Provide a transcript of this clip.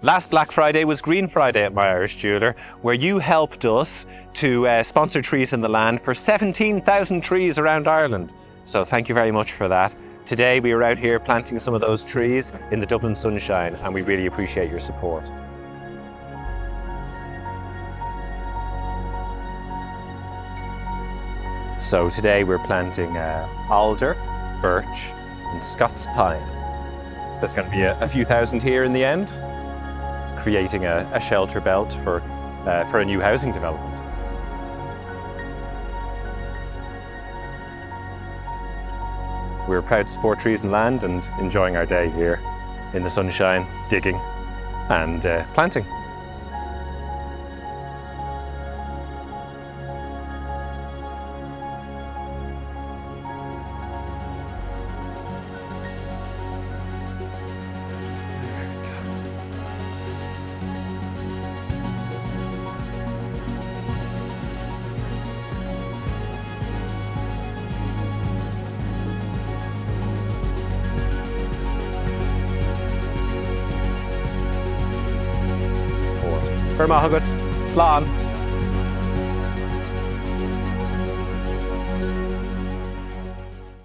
Last Black Friday was Green Friday at My Irish Jeweler, where you helped us to sponsor Trees in the Land for 17,000 trees around Ireland. So thank you very much for that. Today we were out here planting some of those trees in the Dublin sunshine, and we really appreciate your support. So today we're planting alder, birch and Scots pine. There's going to be a few thousand here in the end, creating a shelter belt for a new housing development. We're proud to support Trees in the Land and enjoying our day here in the sunshine, digging and planting. Ferma Hugot, Slán.